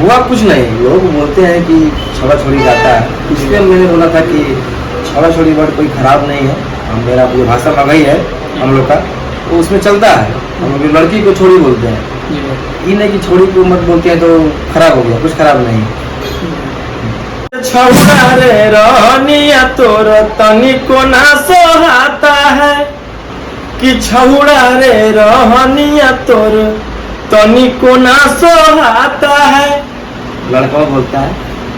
हुआ कुछ नहीं, लोग बोलते हैं कि छोड़ा छोड़ी जाता है, इसलिए मैंने बोला था कि छोड़ा छोड़ी वर्ड कोई खराब नहीं है। हम मेरा जो भाषा मगही है हम लोग का, तो उसमें चलता है। हम लोग लड़की को छोड़ी बोलते हैं, ये नहीं कि छोड़ी को मत बोलते हैं तो खराब हो गया, कुछ खराब नहीं। छौड़ा रे रहनिया तोर तनिको ना सोहाता है, कि छौड़ा रे रहनिया तोर तनिको ना सोहाता है। लड़का बोलता है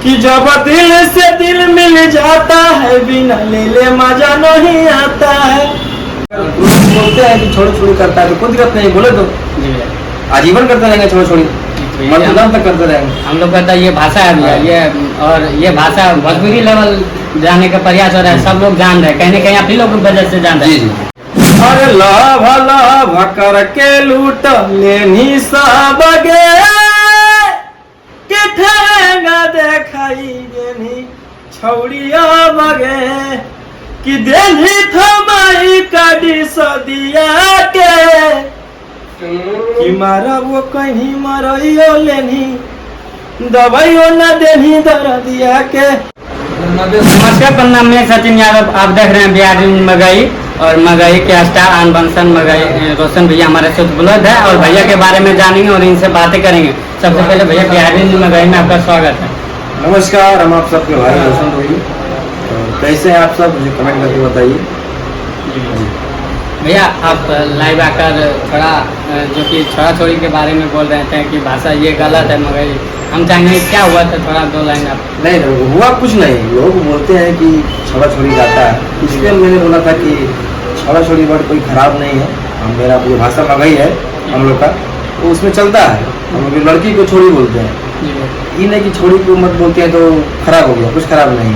कि जब दिल से दिल मिल जाता है, बिना ले ले मजा नहीं आता है। बोलते हैं कि छोड़ी छोड़ी करता है तो कोई दिक्कत नहीं, बोले तो आजीवन करते रहेंगे छोड़ी छोड़ी, मतदान तक करते रहेंगे। हम लोग कहता है ये भाषा है भैया, ये और ये भाषा भोजपुरी लेवल जाने का प्रयास हो रहा है, सब लोग जान रहे हैं, कहीं ना कहीं आप ही लोग वजह से जान रहे हैं। अरे लाभ लाभ करके लूट लेनी सब गे, ठेंगा देखाई देनी छौड़िया बगे, कि देनी थमाई काटी सदिया के, कि मारा वो कहीं मरइयो लेनी दवाइयो न देनी दर्दिया के। नमस्कार, प्रणाम, मैं सचिन यादव, आप देख रहे हैं बिहारी मगही और मगही के स्टार अनबंसन मगही रोशन भैया हमारे साथ उपलब्ध है और भैया के बारे में जानेंगे और इनसे बातें करेंगे। सबसे पहले भैया बिहारी मगही में आपका स्वागत है। नमस्कार, हम आप सबके भाई रोशन भैया, कैसे हैं आप सब, मुझे कमेंट करके बताइए। भैया आप लाइव आकर थोड़ा जो कि छोड़ा छोड़ी के बारे में बोल रहे थे कि भाषा ये गलत है, मगर हम चाहेंगे क्या हुआ था, थोड़ा दो लाइन आप। नहीं, हुआ कुछ नहीं, लोग बोलते हैं कि छोड़ा छोड़ी जाता है, इसलिए मैंने बोला था कि छोड़ा छोड़ी वर्ड कोई खराब नहीं है। हम मेरा जो भाषा मगही है हम लोग का, तो उसमें चलता है। हम लोग लड़की को छोड़ी बोलते हैं, ये नहीं कि छोड़ी को मत बोलते हैं तो खराब हो गया, कुछ खराब नहीं।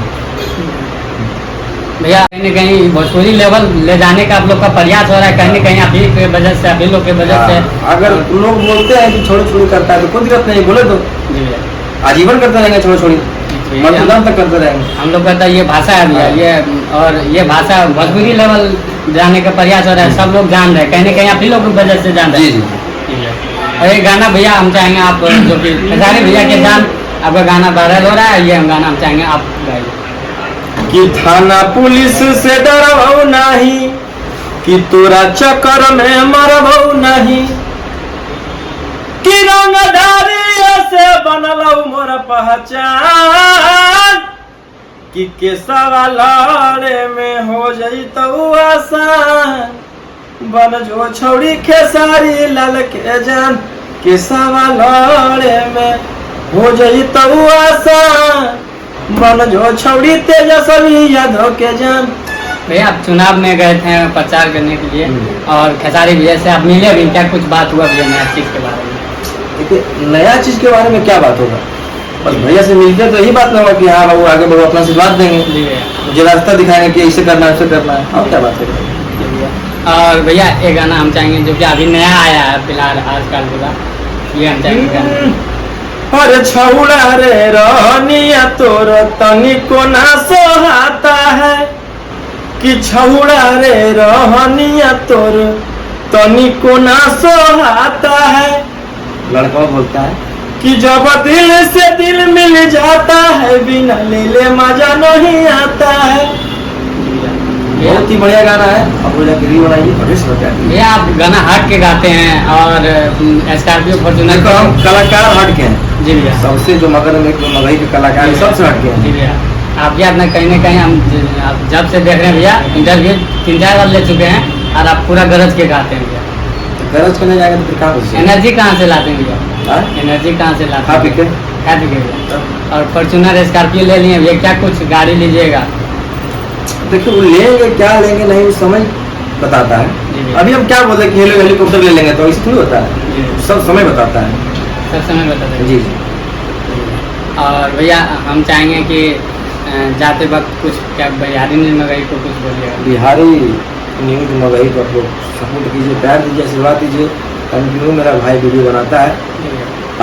भैया कहीं न कहीं भोजपुरी लेवल ले जाने का आप लोग का प्रयास हो रहा है, कहीं न कहीं आप ही के वजह से, आप ही लोग के वजह से। अगर लोग बोलते हैं कि छोड़ी छोड़ी करता है तो कोई दिक्कत नहीं, बोले तो आजीवन करते रहेंगे छोड़ी छोड़ी, मतदान तक करते रहेंगे। हम लोग कहता है ये भाषा है भैया, ये और ये भाषा भोजपुरी लेवल जाने का प्रयास हो रहा है, सब लोग जान रहे हैं, कहीं ना कहीं आप ही लोग वजह से जान रहे हैं। और ये गाना भैया हम चाहेंगे आप जो कि खेसारी भैया के जान आपका गाना वायरल हो रहा है, ये हम गाना हम चाहेंगे आप गाइए। कि थाना पुलिस से डरबो नहीं, कि तोरा चक्कर में मरबो नहीं, कि रंगदारी से बनलौ मोर पहचान, कि केसवा लड़े में हो जइतौ आसान, बन जो छौड़ी खेसारी लाल के जान, केसवा लड़े में हो जइतौ आसान, बन जो छौड़ी तेजस्वी यादव के जान। भैया आप चुनाव में गए थे प्रचार करने के लिए और खेसारी भैया से आप मिले भी, क्या कुछ बात हुआ भैया नया चीज के बारे में? देखिए, नया चीज के बारे में क्या बात होगा, बस भैया से मिलते तो यही बात ना होगा कि हाँ बाबू आगे बढ़ो, अपना आशीर्वाद देंगे, मुझे रास्ता दिखाएंगे कि ऐसे करना है, ऐसे करना है, और क्या बात है। और भैया एक गाना हम चाहेंगे जो कि अभी नया आया है फिलहाल आजकल पूरा, ये हम चाहेंगे। अरे छौड़ा रे रहनिया तोर तनिको ना सोहाता है, कि छौड़ा रे रहनिया तोर तनिको ना सोहाता है। लड़का बोलता है कि जब दिल से दिल मिल जाता है, बिना ले ले मजा नहीं आता है। बहुत ही बढ़िया गाना है, आप लोग जाके बनाइए। भैया आप गाना हट के गाते हैं और स्कॉर्पियो फॉर्च्यूनर को हम कलाकार हट के हैं। जी भैया, सबसे जो मगही के कलाकार सबसे हट के हैं। जी भैया, आप यार ना कहीं ना कहीं हम जब से देख रहे हैं भैया, इंटरव्यू 3-4 बार ले चुके हैं और आप पूरा गरज के गाते हैं भैया। गरज करने जाएगा तो फिर कहाँ बचे? एनर्जी कहाँ से लाते हैं भैया? एनर्जी कहाँ से लाते हैं? खा पी के। और फॉर्च्यूनर स्कॉर्पियो ले लिए भैया, क्या कुछ गाड़ी लीजिएगा? देखिए, वो लेंगे क्या लेंगे नहीं वो समय बताता है। अभी हम क्या बोलते हैं कि हेलीकॉप्टर ले लेंगे, तो ऐसे थोड़ी होता है, सब समय बताता है, सब समय बताता है। जी। और भैया हम चाहेंगे कि जाते वक्त कुछ क्या बिहारी न्यूज मगही को कुछ बोलिएगा? बिहारी न्यूज मगही को आप लोग सपोर्ट कीजिए, प्यार दीजिए, आशीर्वाद दीजिए। कंटिन्यू मेरा भाई वीडियो बनाता है।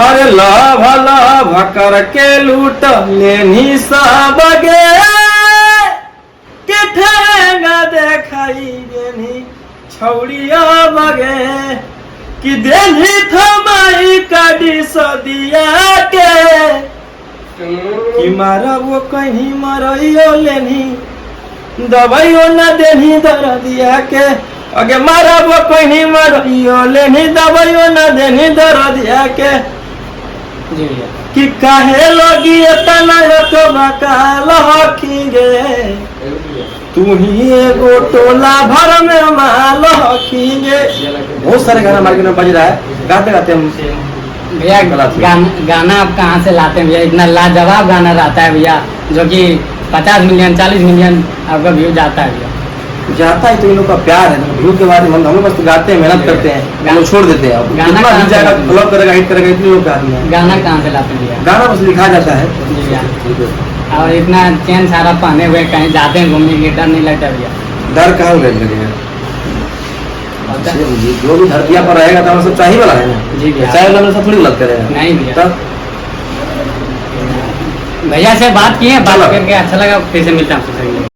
अरे लाभ लाभ करके लूट लेनी सब गे, कि ठेंगा देखाई देनी छौड़िया बगे, कि देनी थमाई काटी सदिया के, कि मारा वो कहीं मरइयो लेनी दवाइयो न देनी दर्दिया के अगे मारा वो कहीं मरइयो लेनी दवाइयो न देनी दर्दिया के जी भैया कि काहे लगी इतना तो बकाल हकी गे तू ही एगो टोला भर में माल हकी गे। बहुत सारे गाना मार्केट में बज रहा है, गाते गाते हम भैया गाना आप कहाँ से लाते हैं भैया? इतना लाजवाब गाना रहता है भैया, जो कि 50 मिलियन 40 मिलियन आपका व्यू जाता है भैया। जाता है तो इन लोग का प्यार है, व्यू के बाद हम लोग बस गाते हैं, मेहनत करते हैं, हम लोग छोड़ देते हैं। अब गाना कितना कहाँ भी जाएगा, से- फ्लॉप करेगा, हिट करेगा, इतने लोग गाते हैं। गाना कहाँ से लाते हैं भैया? गाना बस लिखा जाता है। जी भैया। ठीक है। और इतना चैन सारा पहने हुए कहीं जाते हैं घूमने के, डर नहीं लगता भैया? डर कहाँ लगेगा? होता- जो भी धरतिया पर रहेगा तो हम सब चाहिए वाला है ना। जी भैया। चाहे वाला सब थोड़ी गलत करेगा। नहीं भैया। तब भैया से बात किए, बात चलो। करके अच्छा लगा, फिर से मिलता हूँ आपसे।